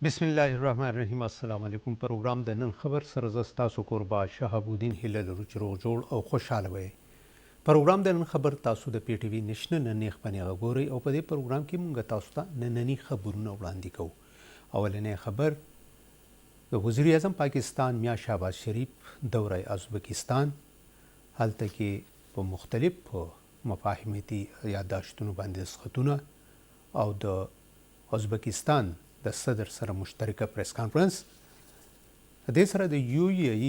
بسم الله الرحمن الرحیم. السلام علیکم. پروګرام د نن خبر سره زستا سو قربا شهاب الدین هلال روغ جوړ او خوشاله وي. پروګرام د نن خبر تاسو د پی ټی وی نشنل ننیخ پنیغه ګوري او په دې پروګرام کې موږ تاسو ته نننی خبرونه وړاندې کوو. اولنې خبر د وزیر اعظم پاکستان میا شهباز شریف دوره ازبکستان هلته کې په مختلف مفاهیمتي یادداشتونو باندې دستخطونه او د ازبکستان د صدر سره مشترکه پریس کانفرنس. د سره د یو ای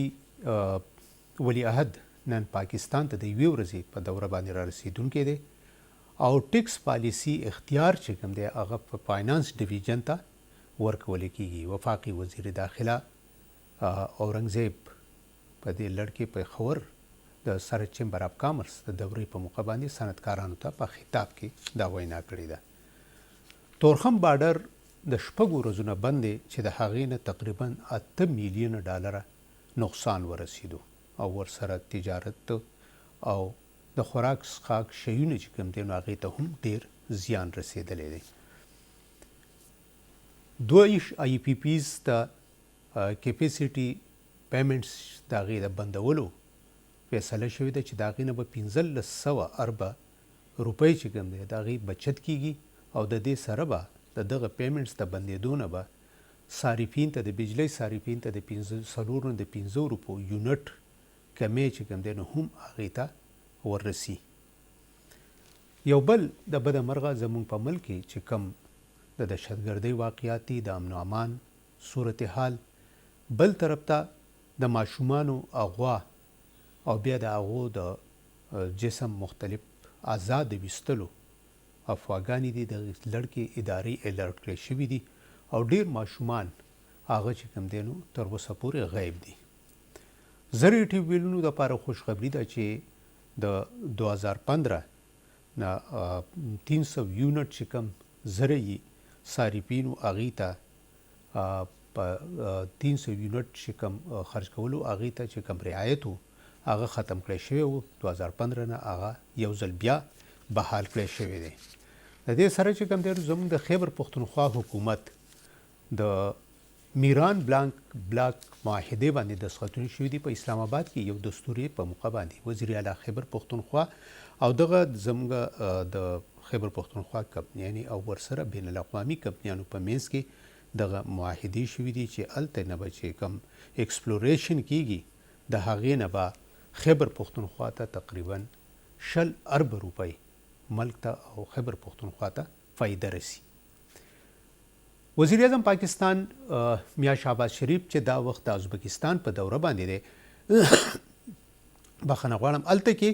ولی عهد نن پاکستان ته د یوې ورځې په دوره باندې را رسیدونکی دی او ټیکس پالیسی اختیار چې کوم دی هغه په فاینانس ډیویژن ته ورکول کیږي. وفاقي وزیر داخله اورنګزیب په دې لړ کې په خبر د سر چمبر اف کامرس د دورې په موقع باندې صنعتکارانو ته په خطاب کې دا وینا کړې ده. تورخم بارډر د شپږو ورځو بند دی چې د هغې نه تقریبا 8 میلیونه ډالره نقصان ورسېدو او ورسره تجارت او د خوراک څښاک شیونه چې کوم دي نو هغې ته هم ډېر زیان رسېدلی دی. 2 آی پی پیز ته کیپیسټي پیمنټس د هغې د بندولو فیصله شوې ده چې د هغې نه به 1500 اربه روپۍ چې کوم دی د هغې بچت کیږي او د دې سره به د دغه پیمنټس د بندېدو نه به صارفین ته د بجلی صارفین ته د 4 نه د 15 روپو یونټ کمی چې کوم دی نو هم هغې ته وررسي. یو بل د بده مرغه زموږ په ملک کې چې کوم د دهشتګردۍ واقعات دي د امن و امان صورتحال، بل طرف ته د ماشومانو اغوا او بیا د هغو د جسم مختلف اعضا د ویستلو افواګانې دي. د لړکې ادارې الرټ کړی شوي دي او ډېر ماشومان هغه چې کوم دی نو تر اوسه پورې غیب دي. زر ټیویلونو دپاره خوشخبري ده چې د 2015 نه 300 یونټ چې کوم زرعي صارفینو هغې ته په 300 یونټ چې کوم خرج کولو هغې ته چې کوم رعایت و هغه ختم کړی شوی و. 2015 نه هغه یو ځل بیا بحال کړی شوی دی. د دې سره چې کوم دی زموږ د خیبر پښتونخوا حکومت د میران بلاک معاهدې باندې دستخطونه شوي دي. په اسلام آباد کې یو دستوري په موقع باندې وزیر اعلی خیبر پښتونخوا او دغه زموږ د خیبر پښتونخوا کمپنیانې او ورسره بین الاقوامي کمپنیانو په منځ کې دغه معاهدې شوي دي چې هلته نه به چې کوم ایکسپلوریشن کیږي د هغې نه به خیبر پښتونخوا ته تقریبا 20 ارب روپۍ ملک ته او خیبر پښتونخوا ته فایده رسی. وزیر اعظم پاکستان میا شهباز شریف چې دا وخت د ازبکستان په دوره باندې دی بخښنه غواړم هلته کې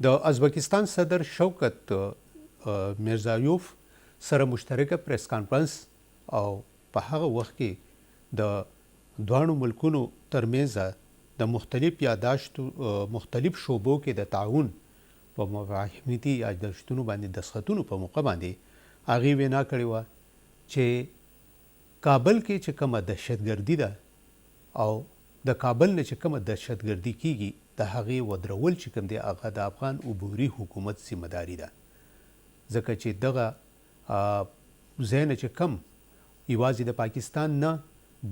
د ازبکستان صدر شوکت میرزایوف سره مشترکه پریس کانفرنس او په هغه وخت کې د دواړو ملکونو ترمنځ د مختلف یادداشتو مختلف شعبو کې د تعاون په مفاهیمتي یادداشتونو باندې دستخطونو په موقع باندې هغې وینا کړې وه چې کابل کې چې کومه دهشتګردي ده او د کابل نه چې کومه دهشتګردي کیږي د هغې ودرول چې کوم دی هغه د افغان عبوري حکومت ذمه داري ده. ځکه چې دغه ځای نه چې کم یوازې د پاکستان نه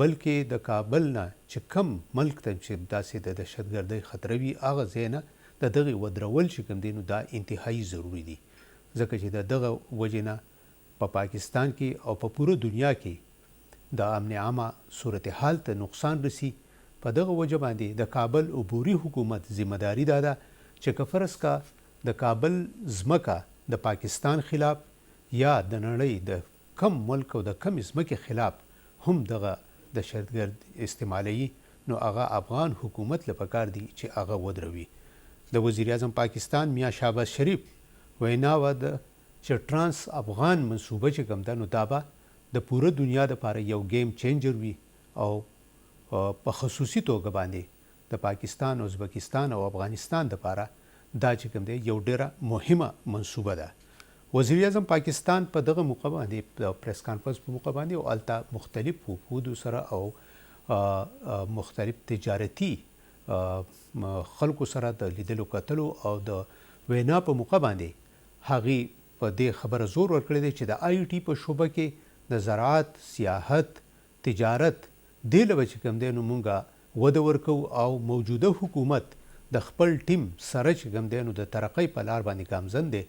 بلکې د کابل نه چې کم ملک ته چې داسې د دهشتګردۍ خطره وي هغه ځای نه د دغې ودرول چې کوم دی نو دا انتهایی ضروري دي. ځکه چې د دغه وجې نه په پاکستان کې او په پوره دنیا کې د امن عامه صورتحال ته نقصان رسی. په دغه وجه باندې د کابل عبوري حکومت ذمه داري دا ده چې که فرض کا د کابل ځمکه د پاکستان خلاف یا د نړۍ د کم ملک او د کم ځمکې خلاف هم دغه دهشتګرد استعمالوي نو هغه افغان حکومت له پکار دی چې هغه ودروي. د وزیر اعظم پاکستان میا شهباز شریف وینا وه چې ټرانس افغان منصوبه چې کوم ده نو دا به د پوره دنیا دپاره یو گیم چینجر وي او په خصوصي توګه باندې د پاکستان ازبکستان او افغانستان دپاره دا چې کوم دی یو ډېره مهمه منصوبه ده. وزیر اعظم پاکستان په دغه موقع باندې د پریس کانفرنس په موقع باندې او هلته مختلف وفودو سره او مختلف تجارتي خلکو سره د لیدلو کتلو او د وینا په موقع باندې هغې په دې خبره زور ورکړی دی چې د آی ټي په شعبه کې د زراعت، سیاحت، تجارت دې له به چې کوم دی نو مونږه وده ورکوو او موجوده حکومت د خپل ټیم سره چې کوم دی نو د ترقۍ په لار باندې ګامزن دی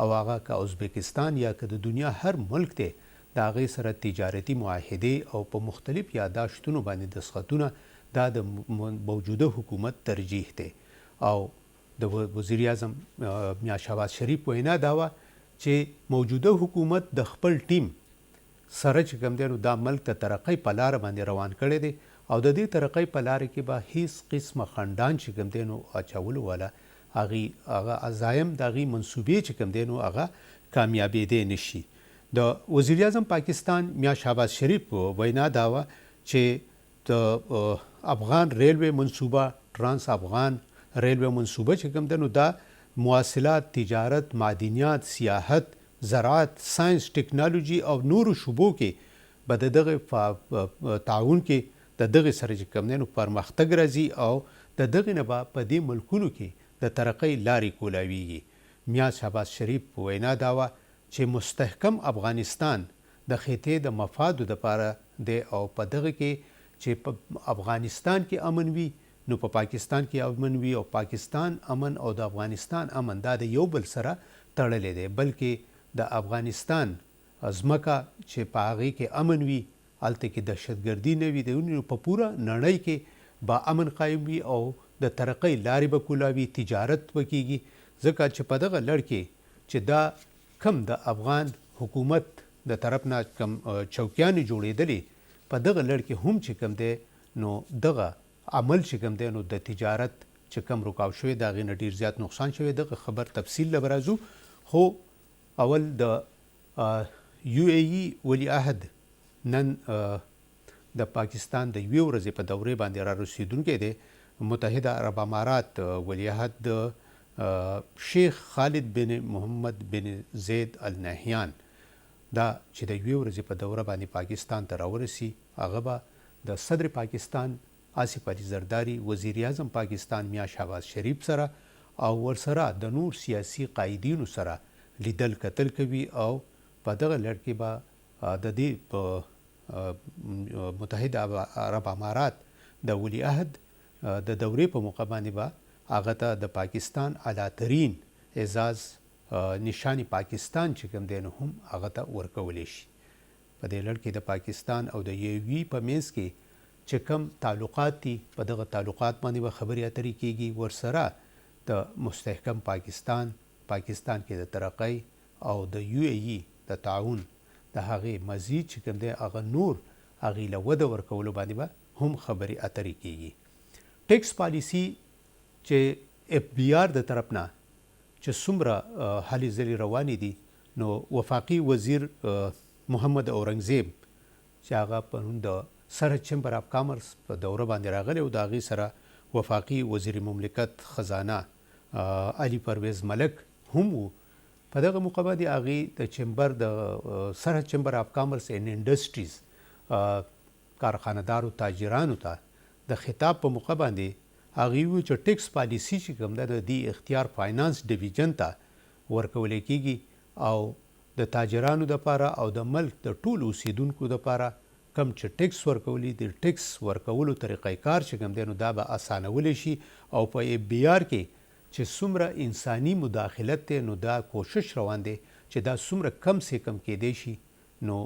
او هغه که ازبکستان یا که د دنیا هر ملک دی د هغې سره تجارتي معاهدې او په مختلف یاداشتونو باندې دستخطونه دا د موجوده حکومت ترجیح دی. او د وزیر اعظم میا شهباز شریف وینا دا وه چې موجوده حکومت د خپل ټیم سره چې کوم دی نو دا ملک د ترقۍ په لاره باندې روان کړی دی او د دې ترقۍ په لاره کې به هیڅ قسمه خنډان چې کوم دی نو اچولو والا هغه عزایم د هغې منصوبې چې کوم دی نو هغه کامیابېدی نشي. د وزیر اعظم پاکستان میا شهباز شریف وینا دا وه چې د افغان ریلوے منصوبه ترانس افغان ریلوے منصوبه چې کوم دی نو دا مواصلات، تجارت، معدنیات، سیاحت، زراعت، ساینس، ټکنالوژي او نورو شعبو کې به د دغه تعاون کې د دغې سره چې کوم دی نو پرمختګ راځي او د دغې نه به په دې ملکونو کې د ترقۍ لارې کولاویږي. میا شهباز شریف وینا دا وه چې مستحکم افغانستان د خطې د مفادو دپاره دی او په دغه کې چې په افغانستان کې امن وي نو په پاکستان کې امن وي او پاکستان امن او د افغانستان امن دا د یو بل سره تړلی دی، بلکې د افغانستان ځمکه چې په هغې کې امن وي هلته کې دهشتګردي نه وي د په پوره نړۍ کې به امن قایم وي او د ترقۍ لارې به کولاوي، تجارت به کیږي. ځکه چې په دغه لړ کې چې دا کم د افغان حکومت د طرف نه کم چوکیانې جوړېدلې په دغه لړ کې هم چې کم دی نو دغه عمل چې کوم دی نو د تجارت چې کم رکاو شوی د هغې نه ډېر زیات نقصان شوی. دغه خبر تفصیل له به راځو، خو اول د یو ای ای ولی عهد نن د پاکستان د یوې ورځې په دورې باندې را رسېدونکی دی. متحده عرب امارات ولی عهد د شیخ خالد بن محمد بن زید النهیان دا چې د یوې ورځې په دوره باندې پاکستان ته راورسي، هغه به د صدر پاکستان آصف علي زرداری، وزیر اعظم پاکستان میا شهباز شریف سره او ورسره د نور سیاسي قایدینو سره لیدل کتل کوي او په دغه لړ کې به د دې په متحده عرب امارات د ولی عهد د دورې په موقع باندې به هغه ته د پاکستان اعلی ترین اعزاز نشان پاکستان چې کوم دی نو هم هغه ته ورکولی شي. په دې لړ کې د پاکستان او د یو وي په منځ کې چې کوم تعلقات دي په دغه تعلقات باندې به خبرې اترې کیږي، ورسره د مستحکم پاکستان کې د ترقۍ او د یو ای ای د تعاون د هغې مزید چې کوم دی هغه نور هغې له وده ورکولو باندې به هم خبرې اترې کیږي. ټیکس پالیسي چې اف بی آر د طرف نه چې څومره هلې ځلې روانې دي نو وفاقي وزیر محمد اورنګزیب چې هغه پرون د سرحد چمبر اف کامرس په دوره باندې راغلی او د هغې سره وفاقي وزیر مملکت خزانه علي پرویز ملک هم و. په دغه موقع باندې هغې د چمبر د سرحد چمبر اف کامرس اینډ انډسټریز کارخانهدارو تاجرانو ته د خطاب په موقع باندې هغې وویل چې ټیکس پالیسي چې کوم ده د دې اختیار فاینانس ډیویژن ته ورکولی کیږي او د تاجرانو دپاره او د ملک د ټولو اوسیدونکو دپاره کم چې ټیکس ورکولی د ټیکس ورکولو طریقه کار چې کوم دی نو دا به اسانولی شي او په اف بی آر کې چې څومره انساني مداخلت دی نو دا کوشش روان دی چې دا څومره کم سے کم کیدی شي. نو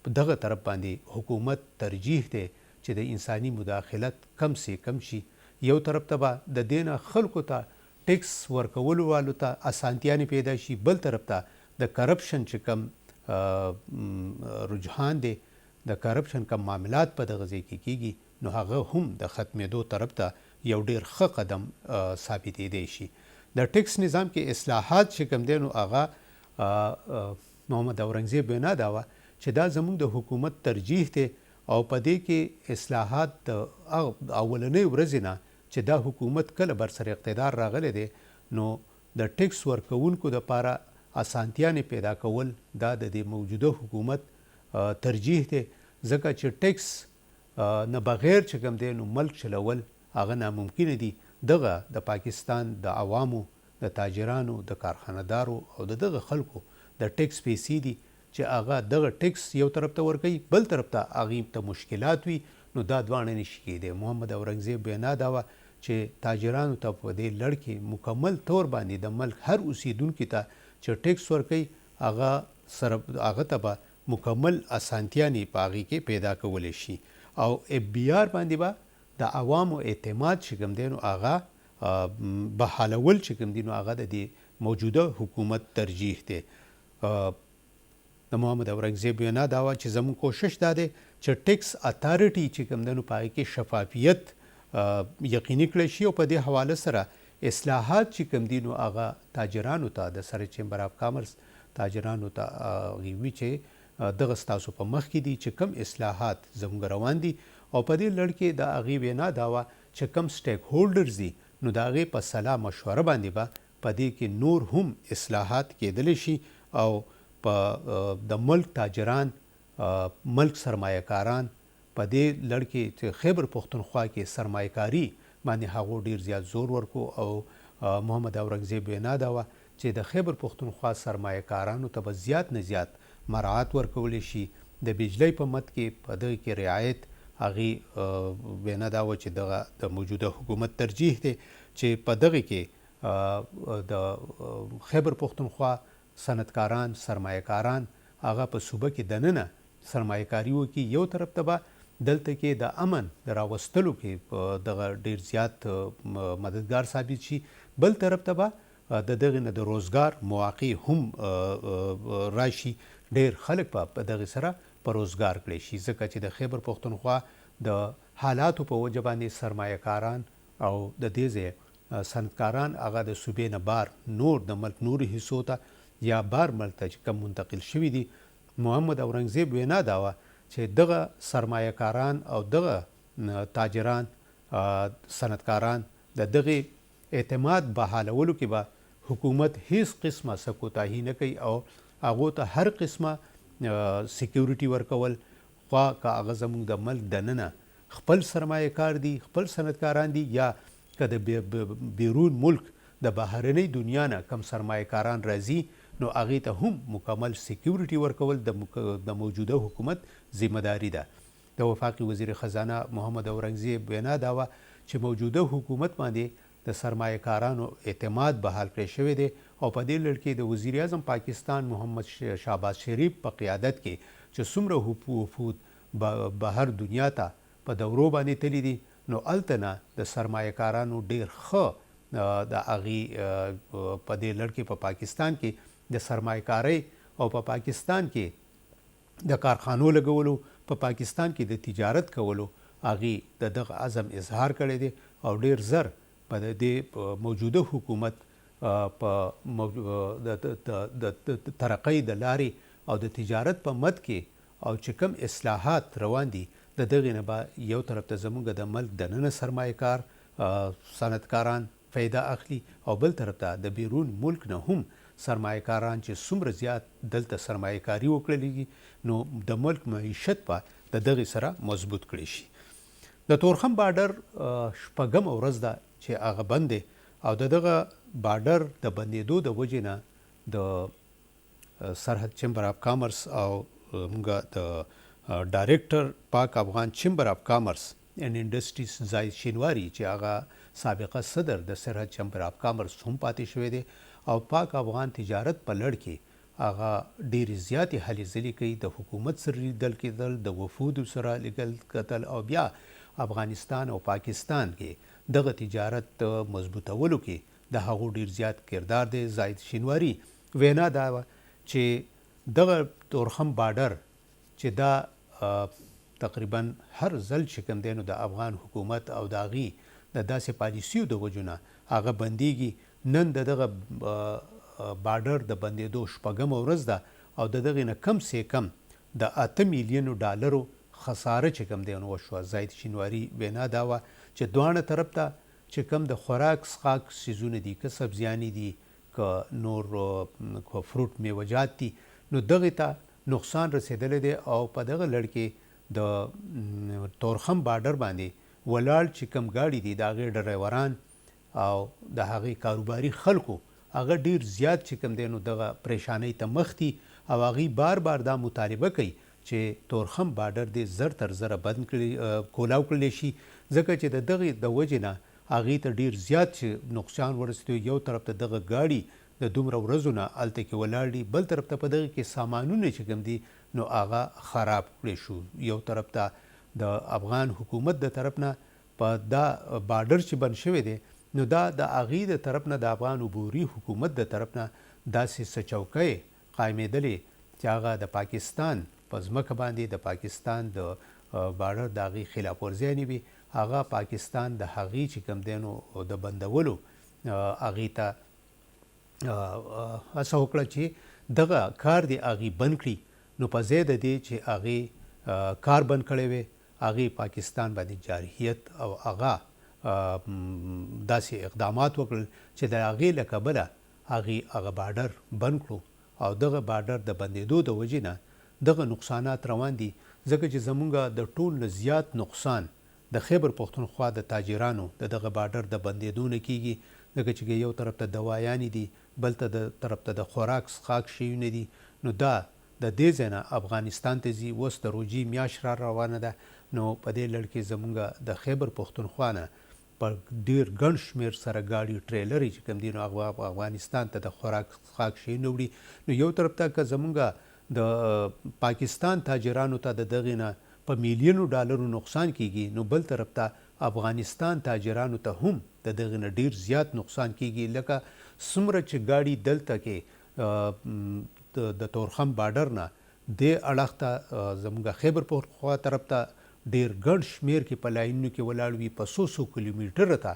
په دغه طرف باندې حکومت ترجیح دی چې د انساني مداخلت کم سے کم شي. یو طرف ته به د دې نه خلکو ته ټیکس ورکولو والو ته اسانتیانې پیدا شي، بل طرف ته د کرپشن چې کم رجحان دی، د کرپشن کم معاملات په دغه ځای کې کیږي نو هغه هم د ختمېدو طرف ته یو ډېر ښه قدم ثابتېدی شي. د ټیکس نظام کې اصلاحات چې کوم دی نو هغه محمد اورنګزیب وینا دا وه چې دا زموږ د حکومت ترجیح دی او په دې کې اصلاحات د اولنۍ ورځې نه چې دا حکومت کله بر سر اقتدار راغلی دی نو د ټیکس ورکوونکو دپاره اسانتیانې پیدا کول دا د دې موجوده حکومت ترجیح دی، ځکه چې ټیکس نه بغیر چې کوم دی نو ملک چلول هغه ناممکنه دي. دغه د پاکستان د عوامو، د تاجرانو، د کارخانهدارو او د دغه خلکو د ټیکس پیسې دي چې هغه دغه ټیکس یو طرف ته ورکوي بل طرف ته هغې ته مشکلات وي نو دا دواړه نشي کېدی. محمد اورنګزیب وینا دا وه چې تاجرانو ته په دې لړ کې مکمل طور باندې د ملک هر اوسیدونکي ته چې ټیکس ورکوي هغه ته به مکمل اسانتیانې په هغې کې پیدا کولی شي او اف بی آر باندې به د عوامو اعتماد چې کوم دی نو هغه بحالول چې کوم دی نو هغه د دې موجوده حکومت ترجیح دی. د محمد اورنګزیب وینا دا وه چې زموږ کوشش دا دی چې ټیکس اتارټي چې کوم دی نو په هغې کې شفافیت یقیني کړی شي او په دې حواله سره اصلاحات چې کوم دي نو هغه تاجرانو ته د سره چیمبر آف کامرس تاجرانو ته هغې وي چې دغه ستاسو په مخ کې دي چې کم اصلاحات زموږ روان دي او په دې لړ کې د هغې وینا دا وه چې کم سټیک هولډرز دي نو د هغې په صلاح مشوره باندې به په دې کې نور هم اصلاحات کېدلی شي او په د ملک تاجران ملک سرمایه کاران په دې لړ کې چې خیبر پښتونخوا کې سرمایه کاري باندې هغو ډیر زیات زور ورکو او محمد اورنګزیب وینا دا وه چې د خیبر پښتونخوا سرمایه کارانو ته به زیات نه زیات مراعات ورکولی شي. د بجلی په مد کې په دغه کې رعایت هغې وینا دا وه چې دغه د موجوده حکومت ترجیح دی چې په دغه کې د خیبر پښتونخوا صنعتکاران سرمایه کاران هغه په صوبه کې دننه سرمایه کاري وکړي. یو طرف ته به دلته کې د امن د راوستلو کې دغه ډیر زیات مددگار ثابت شي بل طرف ته به د دغه نه د روزګار مواقع هم راشي ډیر خلک په دغه سره په روزګار کړی شي ځکه چې د خیبر پښتونخوا د حالاتو په وجه باندې سرمایه کاران او د دې ځای صنعتکاران هغه د صوبې نه بار نور د ملک نورو حصو ته یا بار ملک ته چې کم منتقل شوي دي. محمد اورنګزیب وینا دا وه چې دغه سرمایه کاران او دغه تاجران صنعتکاران د دغه اعتماد بحالولو کې به حکومت هیڅ قسمه څه کوتاهي نه کوي او هغو ته هر قسمه سیکیورټي ورکول خوا که هغه زموږ د ملک دننه خپل سرمایه کار دي خپل صنعتکاران دي یا که د بیرون ملک د بهرنۍ دنیا نه کم سرمایه کاران راځي نو هغې ته هم مکمل سیکیورټي ورکول د موجوده حکومت ذمهداري ده. د وفاقي وزیر خزانه محمد اورنګزیب وینا دا وه چې موجوده حکومت باندې د سرمایه کارانو اعتماد بحال کړی شوی دی او په دې لړ کې د وزیر اعظم پاکستان محمد شهباز شریف په قیادت کې چې څومره وفود بهر دنیا ته په دورو باندې تللی دي نو هلته نه د سرمایه کارانو ډیر ښه د هغې په دې لړ کې په پاکستان کې د سرمایه کارۍ او په پاکستان کې د کارخانو لګولو په پاکستان کې د تجارت کولو هغې د دغه عزم اظهار کړی دی او ډیر زر په دې موجوده حکومت په د ترقۍ د لارې او د تجارت په مد کې او چې کوم اصلاحات روان دي د دغې نه به یو طرف ته زموږ د ملک دننه سرمایه کار صنعتکاران فایده اخلي او بل طرف ته د بیرون ملک نه هم سرمایه کاران چې څومره زیات دلته سرمایه کاري وکړلی دي نو د ملک معیشت به د دغې سره مضبوط کړی شي. د تورخم بارډر شپږمه ورځ ده چې هغه بند دی او د دغه بارډر د بندېدو د وجې نه د سرحد چیمبر آف کامرس او موږ د ډایرکټر پاک افغان چیمبر آف کامرس اینډ انډسټریز زاید شینواري چې هغه سابقه صدر د سرحد چیمبر آف کامرس هم پاتې شوی دی او پاک افغان تجارت په لړ کې هغه ډېرې زیاتې هلې ځلې کوي د حکومت سره لیدل کېدل د وفودو سره لیدل کتل او بیا افغانستان او پاکستان کې دغه تجارت مضبوطولو کې د هغو ډېر زیات کردار دی. زاید شینواري وینا دا وه چې دغه تورخم بارډر چې دا تقریبا هر ځل چې کوم دی نو د افغان حکومت او د هغې د داسې پالیسیو د وجو نه هغه بندیږي. نن د دغه بارډر د بندېدو شپږمه ورځ ده او د دغې نه کم سې کم د 8 میلیونو ډالرو خساره چې کوم دی نو وشوه. زاید شینواري وینا دا وه چې دواړه طرف ته چې کوم د خوراک څښاک څیزونه دي که سبزیانې دي که نور فروټ میوجات دي نو دغې ته نقصان رسېدلی دی او په دغه لړ کې د تورخم بارډر باندې ولاړ چې کوم ګاډي دي د هغې ډریوران او د هغې کاروباري خلکو هغه ډیر زیات چې کوم دی نو دغه پریشانۍ ته مخ دي او هغوی بار بار دا مطالبه کوي چې تورخم بارډر دې زر تر زره بند کړي کولاو کړلی شي ځکه چې د دغې د وجې نه هغې ته ډېر زیات چې نقصان ورسېدو. یو طرف ته دغه ګاډي د دومره ورځو نه هلته کې ولاړ دي، بل طرف ته په دغه کې سامانونه چې کوم دي نو هغه خراب کړی شو. یو طرف ته د افغان حکومت د طرف نه په دا بارډر چې بند شوی دی نو دا د هغې د طرف نه د افغان عبوري حکومت د طرف نه داسې څه چوکۍ قایمېدلې چې هغه د پاکستان په ځمکه باندې د پاکستان د بارډر د هغې خلاف ورزیانې وي. هغه پاکستان د هغې چې کوم دی نو د بندولو هغې ته هڅه وکړه چې دغه کار دې هغې بند کړي. نو په ځای د دې چې هغې کار بند کړی وی هغې پاکستان باندې جارحیت او هغه داسې اقدامات وکړل چې د هغې له کبله هغې هغه بارډر بند کړو او دغه بارډر د بندېدو د وجې نه دغه نقصانات روان دي ځکه چې زمونږ د ټول نه زیات نقصان د خیبر پښتونخوا د تاجرانو د دغه بارډر د بندېدو نه کیږي ځکه چې یو طرف ته دوایانې دي، بل طرف ته د خوراک څښاک شیونه دي. نو دا د دې ځای نه افغانستان ته ځي. اوس د روجي میاشت را روانه ده نو په دې لړ کې زمونږ د خیبر پښتونخوا نه په ډېر ګڼ شمېر سره ګاډي ټریلرې چې کوم دي نو هغه افغانستان ته د خوراک څښاک شیونه وړي. نو یو طرف ته که زمونږ د پاکستان تاجرانو ته د دغې نه په میلیونو ډالرو نقصان کیږي نو بل طرف ته افغانستان تاجرانو ته هم د دغې نه ډېر زیات نقصان کیږي. لکه څومره چې ګاډي دلته کې د تورخم بارډر نه دې اړخ ته زموږ خیبر پښتونخوا طرف ته ډېر ګڼ شمېر کې په لاینونو کې ولاړ وي، په څو کیلومیټره ته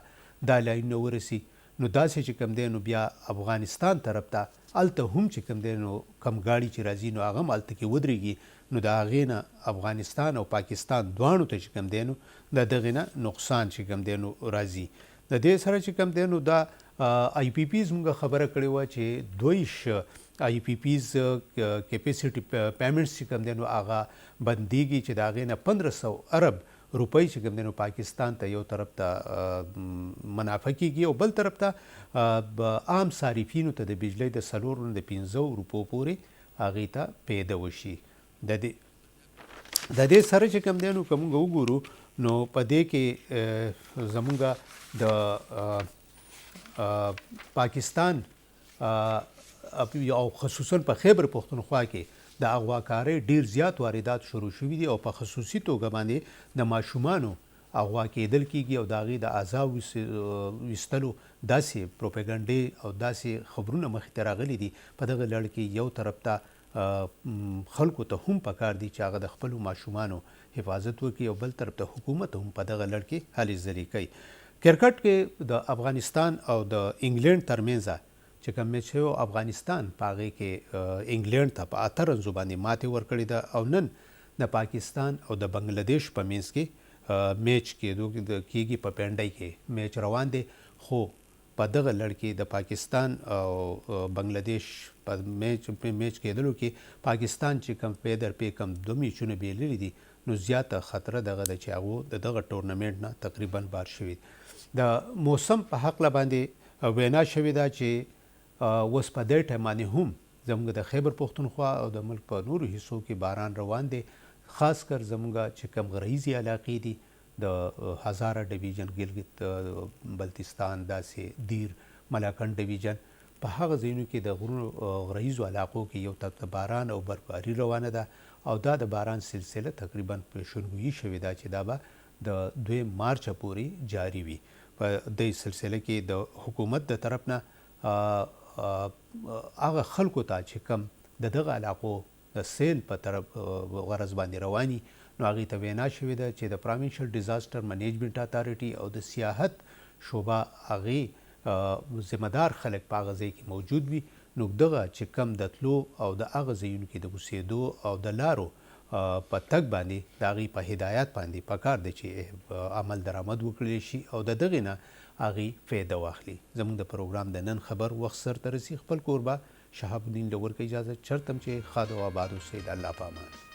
دا لاینونه ورسي. نو داسې چې کوم دی نو بیا افغانستان طرف ته هلته هم چې کوم دی نو کم ګاډي چې راځي نو هغه هم هلته کې ودرېږي. نو د هغې نه افغانستان او پاکستان دواړو ته چې کوم دی نو د دغې نه نقصان چې کوم دی نو راځي. د دې سره چې کوم دی نو دا آی پی پیز موږ خبره کړې وه چې 22 آی پی پیز کیپیسټي پیمنټس چې کوم دی نو هغه بندېږي چې د هغې نه 1500 ارب روپۍ چې کوم دی نو پاکستان ته یو طرف ته منافع کیږي او بل طرف ته عام صارفینو ته د بجلۍ د 4 نه د 15 روپو پورې هغې ته پیدا وشي. د دې سره چې کوم دی نو که موږ وګورو نو په دې کې زموږ د پاکستان او خصوصا په خیبر پښتونخوا کې د اغواکارۍ ډېر زیات واردات شروع شوي دي او په خصوصي توګه باندې د ماشومانو اغوا کېدل کیږي او د هغې د اعضاو ویستلو داسې پروپیګنډې او داسې خبرونه مخې ته راغلي دي. په دغه لړ کې یو طرف ته خلکو ته هم پکار دي چې هغه د خپلو ماشومانو حفاظت وکړي او بل طرف ته حکومت هم په دغه لړ کې هلې ځلې کوي. کرکټ کې د افغانستان او د انګلینډ ترمنځ چې کوم میچ شوی افغانستان په هغې کې انګلینډ ته په 8 رنزو باندې ماتې ورکړې ده او نن د پاکستان او د بنګلادیش په منځ کې میچ کېږي په پینډۍ کې میچ روان دی. خو په دغه لړ کې د پاکستان او بنګلادیش په میچ کېدلو کې پاکستان چې کم پی در پی کم 2 میچونه بېللي دي نو زیاته خطره دغه ده چې هغو د دغه ټورنمنټ نه تقریبا بار شوي. د موسم په هکله باندې وینا شوې ده چې اوس په دې ټایم باندې هم زموږ د خیبر پښتونخوا او د ملک په نورو حصو کې باران روان دی. خاص کر زموږ چې کوم غرهیزي علاقې دي د هزاره ډویژن، ګلګت بلتستان، داسې دیر، ملاکنډ ډویژن، په هغه ځایونو کې د غرونو غرهیزو علاقو کې یو طرف ته باران او برفباري روانه ده او دا د باران سلسله تقریبا پیشنګویي شوې ده چې دا به د 2 مارچ پورې جاری وي. په دې سلسله کې د حکومت د طرف نه هغه خلکو ته چې کم د دغه علاقو د سیل په طرف غرض باندې رواني نو هغې ته وینا شوې ده چې د پروینشل ډیزاسټر منیجمنټ اتارټي او د سیاحت شعبه هغې ذمهدار خلک په هغه ځای کې موجود وي. نو دغه چې کم د تلو او د هغه ځایونو کې د اوسېدو او د لارو په تګ باندې د هغې په هدایت باندې پکار دی چې عمل درآمد وکړلی شي او د دغې نه هغې فایده واخلي. زموږ د پروګرام د نن خبر وخت سرته رسي. خپل کوربه شهاب الدین له ورکه اجازه چرته چې ښاد او آباد اوسئ. د الله په امان.